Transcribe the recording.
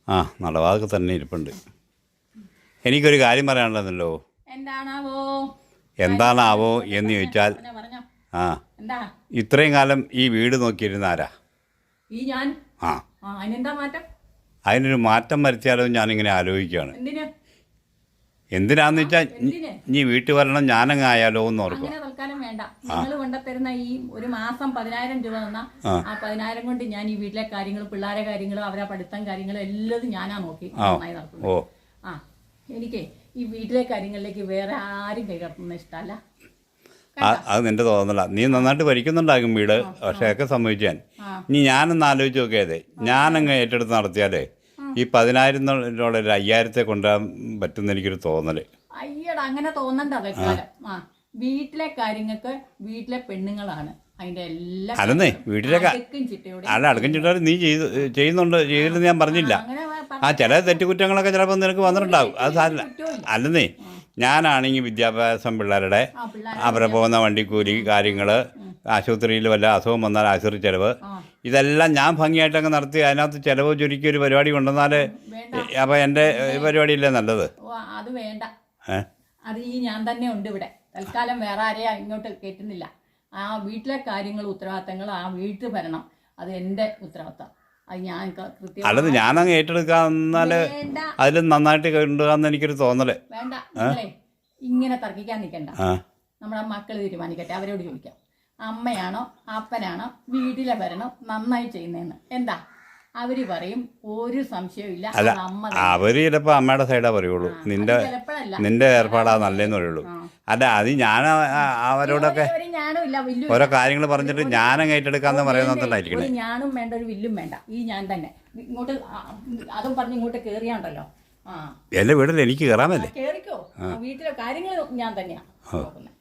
ആ നടവാതൊക്കെ തന്നെ ഇരിപ്പുണ്ട്. എനിക്കൊരു കാര്യം പറയാനുള്ളതല്ലോ. എന്താണാവോ എന്ന് ചോദിച്ചാൽ, ആ ഇത്രയും കാലം ഈ വീട് നോക്കിയിരുന്ന ആരാ? ആ അതിനൊരു മാറ്റം വരുത്തിയാലോ ഞാനിങ്ങനെ ആലോചിക്കുകയാണ്. എന്തിനാന്ന് വെച്ചാൽ നീ വീട്ടിൽ വരണം, ഞാനങ്ങ് ആയാലോ എന്ന് ഓർക്കും. വേണ്ട, നിങ്ങൾ കൊണ്ടുതരുന്ന ഈ ഒരു മാസം 10,000 രൂപ തന്നാൽ ആ 10,000 കൊണ്ട് ഞാൻ ഈ വീട്ടിലെ കാര്യങ്ങളും പിള്ളേരെ കാര്യങ്ങളും അവരെ പഠിത്തം കാര്യങ്ങളും എല്ലാം ഞാനാ നോക്കി നന്നായി നടക്കുന്നത്. ആ എനിക്ക് ഈ വീട്ടിലെ കാര്യങ്ങളിലേക്ക് വേറെ ആരും കൈകടത്തുന്ന ഇഷ്ടമല്ല. അത് നിന്റെ തോന്നല. നീ നന്നായിട്ട് ഭരിക്കുന്നുണ്ടാകും വീട്, പക്ഷേ ഒക്കെ സംഭവിച്ചാൽ ഇനി ഞാനൊന്ന് ആലോചിച്ച് നോക്കിയതേ, ഞാനങ്ങ് ഏറ്റെടുത്ത് നടത്തിയാലേ ഈ 10,000 ഒരു 5,000 കൊണ്ടുവരാൻ പറ്റുന്ന എനിക്കൊരു തോന്നല്. അയ്യടാ, അങ്ങനെ തോന്നണ്ട. വെക്കാലം വീട്ടിലെ കാര്യങ്ങൾക്ക് വീട്ടിലെ പെണ്ണുങ്ങളാണ് അതിന്റെ എല്ലാം. അല്ലെന്നേ വീട്ടിലെ അല്ല അടുക്കും ചിട്ടയോടെ നീ ചെയ്യുന്നുണ്ട്, ചെയ്തില്ലെന്ന് ഞാൻ പറഞ്ഞില്ല. ആ ചില തെറ്റുകുറ്റങ്ങളൊക്കെ ചിലപ്പോൾ നിനക്ക് വന്നിട്ടുണ്ടാവും, അത് സാരില്ല. അല്ലെന്നേ ഞാനാണെങ്കിൽ വിദ്യാഭ്യാസം, പിള്ളേരുടെ അവരെ പോകുന്ന വണ്ടിക്കൂലി കാര്യങ്ങൾ, ആശുപത്രിയിൽ വല്ല അസുഖം വന്നാൽ ആശുപത്രി ചിലവ്, ഇതെല്ലാം ഞാൻ ഭംഗിയായിട്ടങ്ങ് നടത്തി അതിനകത്ത് ചിലവ് ചുരുക്കി ഒരു പരിപാടി കൊണ്ടുവന്നാൽ അപ്പോൾ എൻ്റെ പരിപാടിയില്ലേ നല്ലത്? അത് വേണ്ട, അത് ഈ ഞാൻ തന്നെ ഉണ്ട് ഇവിടെ. തൽക്കാലം വേറെ ആരെയാ ഇങ്ങോട്ട് കയറ്റുന്നില്ല. ആ വീട്ടിലെ കാര്യങ്ങൾ ഉത്തരവാദിത്തങ്ങൾ ആ വീട്ടിൽ വരണം, അത് എൻ്റെ ഉത്തരവാദിത്തം. അത് ഞാൻ കൃത്യം അല്ലത് ഞാനങ്ങ് ഏറ്റെടുക്കാന്നാൽ അതിൽ നന്നായിട്ട് കൊണ്ടുപോകാന്ന് എനിക്കൊരു തോന്നല്. വേണ്ട, ഇങ്ങനെ തർക്കിക്കാൻ നിൽക്കണ്ട. നമ്മുടെ മക്കൾ തീരുമാനിക്കട്ടെ, അവരോട് ചോദിക്കാം. അമ്മയാണോ അപ്പനാണോ വീട്ടിലെ ഭരണം നന്നായി ചെയ്യുന്നതെന്ന്? എന്താ അവര് പറയും, ഒരു സംശയവും. അല്ല, അവര് ചിലപ്പോ അമ്മയുടെ സൈഡാ പറയുള്ളൂ, നിന്റെ ഏർപ്പാടാ നല്ലതെന്ന് പറയുള്ളൂ. അല്ല, അത് ഞാൻ അവരോടൊക്കെ ഓരോ കാര്യങ്ങൾ പറഞ്ഞിട്ട് ഞാനങ്ങ് ഏറ്റെടുക്കാന്ന് പറയുന്നതായിരിക്കണേ. ഞാനും വേണ്ട, ഒരു വില്ലും വേണ്ട, ഈ ഞാൻ തന്നെ ഇങ്ങോട്ട് അതും പറഞ്ഞ് ഇങ്ങോട്ട് കേറിയാണ്ടല്ലോ. എന്റെ വീട്ടിൽ എനിക്ക് കയറാമല്ലേ? കേറിക്കോ, വീട്ടിലെ കാര്യങ്ങൾ ഞാൻ തന്നെയാ നോക്കുന്നത്.